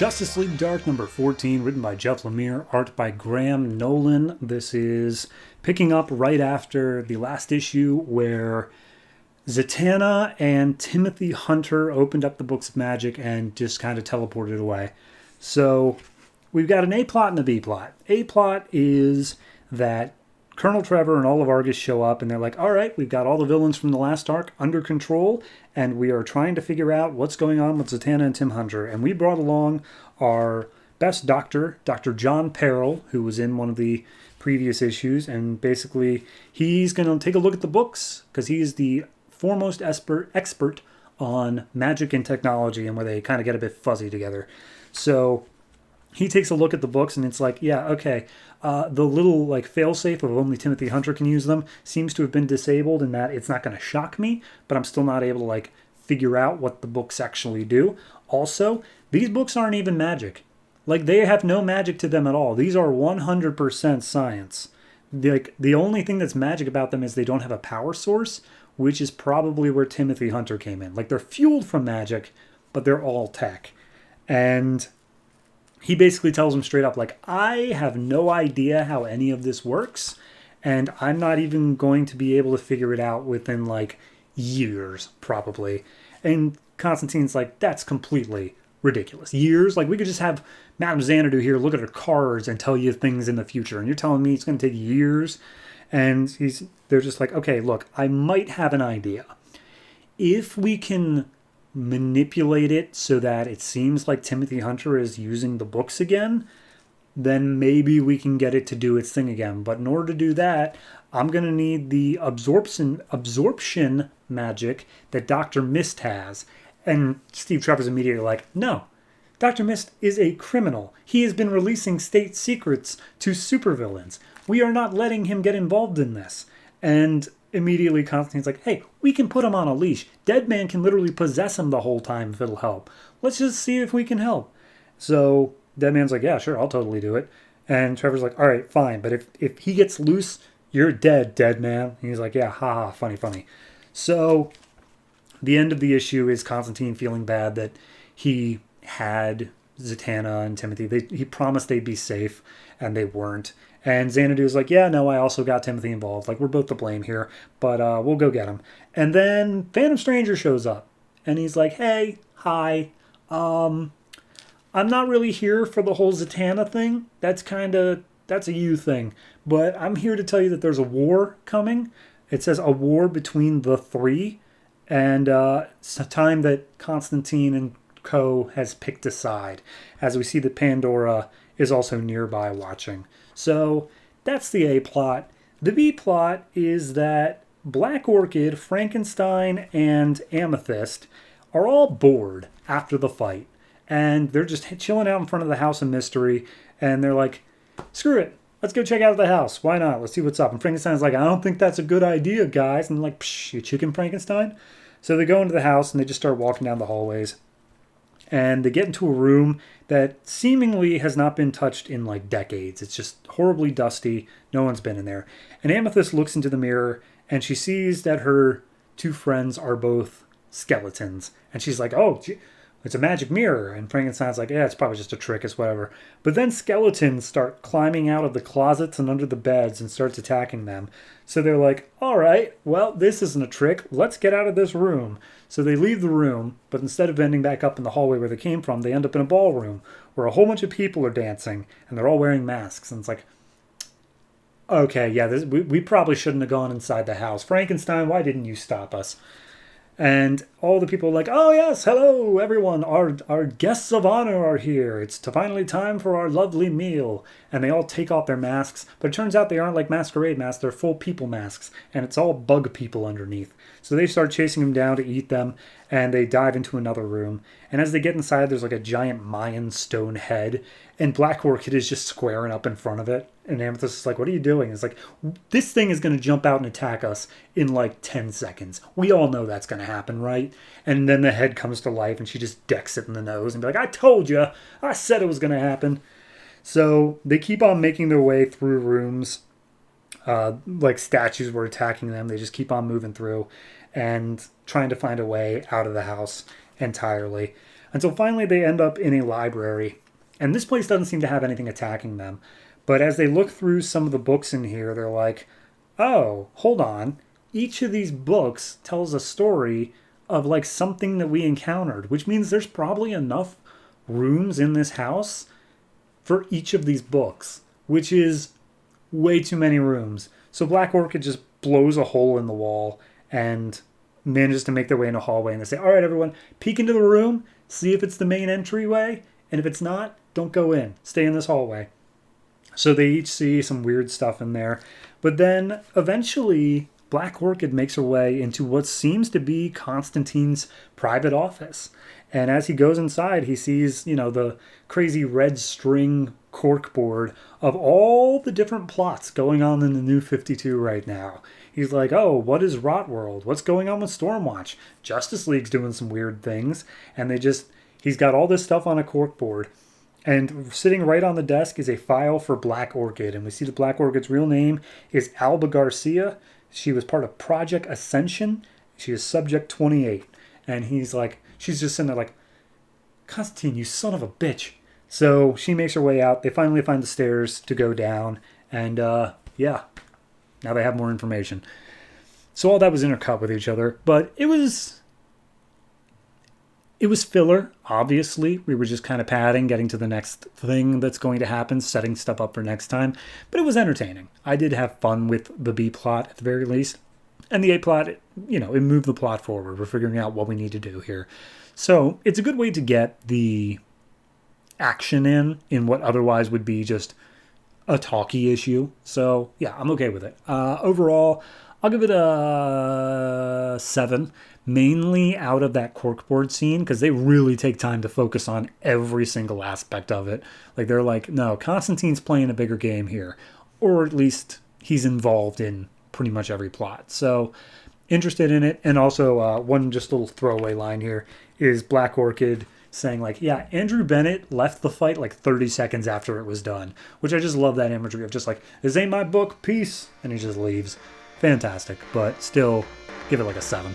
Justice League Dark number 14, written by Jeff Lemire, art by Graham Nolan. This is picking up right after the last issue where Zatanna and Timothy Hunter opened up the books of magic and just kind of teleported away. So we've got an A-plot and a B-plot. A-plot is that Colonel Trevor and all of Argus show up and they're like, all right, we've got all the villains from the last arc under control and we are trying to figure out what's going on with Zatanna and Tim Hunter. And we brought along our best doctor, Dr. John Peril, who was in one of the previous issues. And basically he's going to take a look at the books because he's the foremost expert on magic and technology and where they kind of get a bit fuzzy together. So he takes a look at the books and it's like, yeah, okay, the little like failsafe of only Timothy Hunter can use them seems to have been disabled in that it's not going to shock me, but I'm still not able to like figure out what the books actually do. Also, these books aren't even magic. Like they have no magic to them at all. These are 100% science. The only thing that's magic about them is they don't have a power source, which is probably where Timothy Hunter came in. Like they're fueled from magic, but they're all tech. And he basically tells him straight up, like, I have no idea how any of this works, and I'm not even going to be able to figure it out within, like, years, probably. And Constantine's like, that's completely ridiculous. Years? Like, we could just have Madame Xanadu here look at her cards and tell you things in the future, and you're telling me it's going to take years? And they're just like, okay, look, I might have an idea. If we can manipulate it so that it seems like Timothy Hunter is using the books again, then maybe we can get it to do its thing again. But in order to do that, I'm going to need the absorption magic that Dr. Mist has. And Steve Trevor's immediately like, no, Dr. Mist is a criminal. He has been releasing state secrets to supervillains. We are not letting him get involved in this. And immediately Constantine's like, hey, we can put him on a leash. Deadman can literally possess him the whole time if it'll help. Let's just see if we can help. So Deadman's like, yeah, sure, I'll totally do it. And Trevor's like, all right, fine. But if he gets loose, you're dead, Deadman. And he's like, yeah, haha, funny. So the end of the issue is Constantine feeling bad that he had Zatanna and Timothy. He promised they'd be safe, and they weren't. And Xanadu's like, yeah, no, I also got Timothy involved. Like, we're both to blame here, but we'll go get him. And then Phantom Stranger shows up, and he's like, hey, hi, I'm not really here for the whole Zatanna thing. That's a you thing. But I'm here to tell you that there's a war coming. It says a war between the three, and it's a time that Constantine and Co. has picked a side, as we see that Pandora is also nearby watching. So that's the A plot. The B plot is that Black Orchid, Frankenstein, and Amethyst are all bored after the fight. And they're just chilling out in front of the House of Mystery. And they're like, screw it. Let's go check out the house. Why not? Let's see what's up. And Frankenstein's like, I don't think that's a good idea, guys. And they're like, psh, you chicken Frankenstein? So they go into the house and they just start walking down the hallways. And they get into a room that seemingly has not been touched in like decades. It's just horribly dusty. No one's been in there. And Amethyst looks into the mirror and she sees that her two friends are both skeletons. And she's like, oh, it's a magic mirror. And Frankenstein's like, yeah, it's probably just a trick. It's whatever. But then skeletons start climbing out of the closets and under the beds and starts attacking them. So they're like, all right, well, this isn't a trick. Let's get out of this room. So they leave the room, but instead of ending back up in the hallway where they came from, they end up in a ballroom where a whole bunch of people are dancing and they're all wearing masks. And it's like, okay, yeah, we probably shouldn't have gone inside the house. Frankenstein, why didn't you stop us? And all the people are like, oh yes, hello everyone, our guests of honor are here. It's finally time for our lovely meal. And they all take off their masks, but it turns out they aren't like masquerade masks, they're full people masks, and it's all bug people underneath. So they start chasing them down to eat them, and they dive into another room. And as they get inside, there's like a giant Mayan stone head, and Black Orchid is just squaring up in front of it. And Amethyst is like, what are you doing? It's like, this thing is going to jump out and attack us in like 10 seconds. We all know that's going to happen, right? And then the head comes to life and she just decks it in the nose and be like, I told you, I said it was going to happen. So they keep on making their way through rooms. Like statues were attacking them. They just keep on moving through and trying to find a way out of the house entirely. Until finally they end up in a library. And this place doesn't seem to have anything attacking them. But as they look through some of the books in here, they're like, oh, hold on. Each of these books tells a story of like something that we encountered, which means there's probably enough rooms in this house for each of these books, which is way too many rooms. So Black Orchid just blows a hole in the wall and manages to make their way in a hallway. And they say, all right, everyone, peek into the room, see if it's the main entryway. And if it's not, don't go in. Stay in this hallway. So they each see some weird stuff in there. But then eventually Black Orchid makes her way into what seems to be Constantine's private office. And as he goes inside, he sees, the crazy red string corkboard of all the different plots going on in the New 52 right now. He's like, oh, what is Rot World? What's going on with Stormwatch? Justice League's doing some weird things. And he's got all this stuff on a corkboard. And sitting right on the desk is a file for Black Orchid. And we see the Black Orchid's real name is Alba Garcia. She was part of Project Ascension. She is Subject 28. And she's just sitting there like, Constantine, you son of a bitch. So she makes her way out. They finally find the stairs to go down. And now they have more information. So all that was intercut with each other. But it was filler, obviously. We were just kind of padding, getting to the next thing that's going to happen, setting stuff up for next time. But it was entertaining. I did have fun with the B plot at the very least. And the A plot, it moved the plot forward. We're figuring out what we need to do here. So it's a good way to get the action in what otherwise would be just a talky issue. So yeah, I'm okay with it. Overall, I'll give it a 7. Mainly out of that corkboard scene, because they really take time to focus on every single aspect of it. Like, they're like, no, Constantine's playing a bigger game here. Or at least he's involved in pretty much every plot. So, interested in it. And also, one just little throwaway line here is Black Orchid saying, like, yeah, Andrew Bennett left the fight like 30 seconds after it was done. Which I just love that imagery of just like, this ain't my book, peace. And he just leaves. Fantastic. But still, give it like a 7.